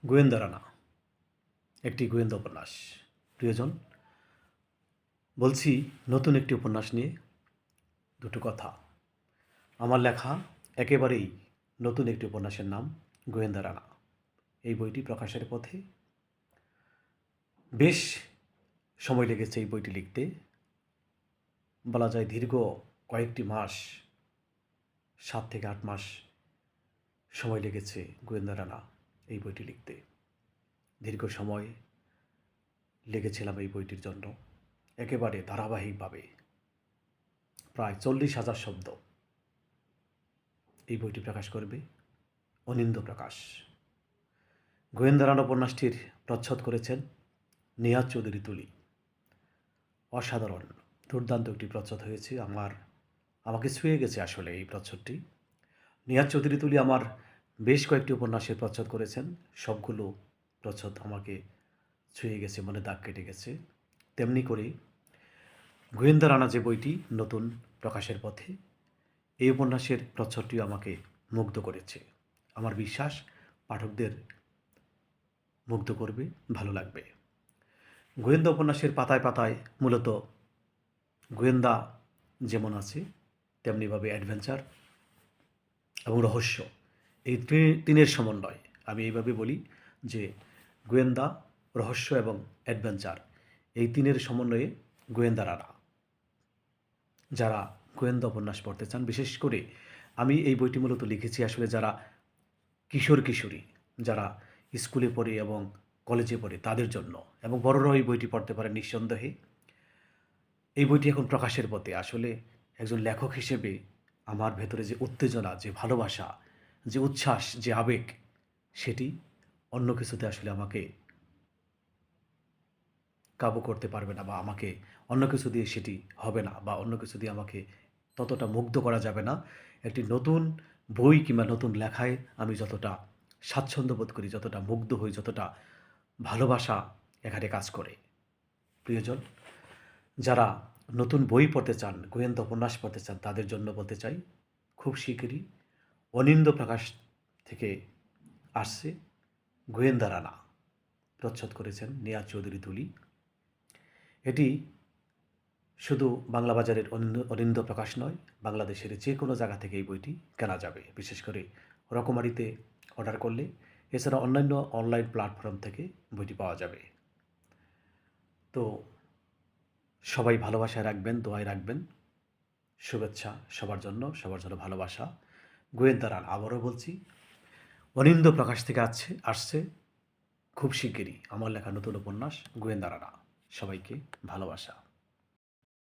গোয়েন্দা রানা একটি গোয়েন্দা উপন্যাস। প্রিয়জন, বলছি নতুন একটি উপন্যাস নিয়ে দুটো কথা। আমার লেখা একেবারেই নতুন একটি উপন্যাসের নাম গোয়েন্দা রানা। এই বইটি প্রকাশের পথে। বেশ সময় লেগেছে এই বইটি লিখতে, বলা যায় দীর্ঘ কয়েকটি মাস, 7 থেকে 8 মাস সময় লেগেছে গোয়েন্দা রানা এই বইটি লিখতে। দীর্ঘ সময় লেগেছিলাম এই বইটির জন্য, একেবারে ধারাবাহিকভাবে প্রায় 40,000 শব্দ এই বইটি প্রকাশ করবে অনিন্দ্য প্রকাশ। গোয়েন্দা রানা উপন্যাসটির প্রচ্ছদ করেছেন নিহাদ চৌধুরী তুলি। অসাধারণ, দুর্দান্ত একটি প্রচ্ছদ হয়েছে। আমাকে ছুঁয়ে গেছে আসলে এই প্রচ্ছদটি। নিহাদ চৌধুরী তুলি আমার বেশ কয়েকটি উপন্যাসের প্রচ্ছদ করেছেন। সবগুলো প্রচ্ছদ আমাকে ছুঁয়ে গেছে, মনে দাগ কেটে গেছে। তেমনি করে গোয়েন্দা রানা যে বইটি নতুন প্রকাশের পথে, এই উপন্যাসের প্রচ্ছদটিও আমাকে মুগ্ধ করেছে। আমার বিশ্বাস পাঠকদের মুগ্ধ করবে, ভালো লাগবে। গোয়েন্দা উপন্যাসের পাতায় পাতায় মূলত গোয়েন্দা যেমন আছে, তেমনিভাবে অ্যাডভেঞ্চার এবং রহস্য, এই তিনের সমন্বয়। আমি এইভাবে বলি যে গোয়েন্দা, রহস্য এবং অ্যাডভেঞ্চার, এই তিনের সমন্বয়ে গোয়েন্দা রানা। যারা গোয়েন্দা উপন্যাস পড়তে চান, বিশেষ করে আমি এই বইটি মূলত লিখেছি আসলে যারা কিশোর কিশোরী, যারা স্কুলে পড়ে এবং কলেজে পড়ে তাদের জন্য, এবং বড়রাও এই বইটি পড়তে পারে নিঃসন্দেহে। এই বইটি এখন প্রকাশের পথে। আসলে একজন লেখক হিসেবে আমার ভেতরে যে উত্তেজনা, যে ভালোবাসা, যে উচ্ছ্বাস, যে আবেগ, সেটি অন্য কিছুতে আসলে আমাকে কাবু করতে পারবে না, বা আমাকে অন্য কিছু দিয়ে সেটি হবে না, বা অন্য কিছু দিয়ে আমাকে ততটা মুগ্ধ করা যাবে না। একটি নতুন বই কিংবা নতুন লেখায় আমি যতটা স্বাচ্ছন্দ্য বোধ করি, যতটা মুগ্ধ হই, যতটা ভালোবাসা এখানে কাজ করে। প্রিয়জন, যারা নতুন বই পড়তে চান, গোয়েন্দা উপন্যাস পড়তে চান, তাদের জন্য বলতে চাই খুব শিগগিরই অনিন্দ্য প্রকাশ থেকে আসছে গোয়েন্দা রানা। প্রচ্ছদ করেছেন নিহাদ চৌধুরী তুলি। এটি শুধু বাংলা বাজারের অনিন্দ্য প্রকাশ নয়, বাংলাদেশের যে কোনো জায়গা থেকে এই বইটি কেনা যাবে, বিশেষ করে রকমারিতে অর্ডার করলে। এছাড়া অন্যান্য অনলাইন প্ল্যাটফর্ম থেকে বইটি পাওয়া যাবে। তো সবাই ভালোবাসায় রাখবেন, দোয়ায় রাখবেন। শুভেচ্ছা সবার জন্য ভালোবাসা। গোয়েন্দা রানা, আবারও বলছি, অনিন্দ্য প্রকাশ থেকে আসছে খুব শিগগিরই আমার লেখা নতুন উপন্যাস গোয়েন্দা রানা। সবাইকে ভালোবাসা।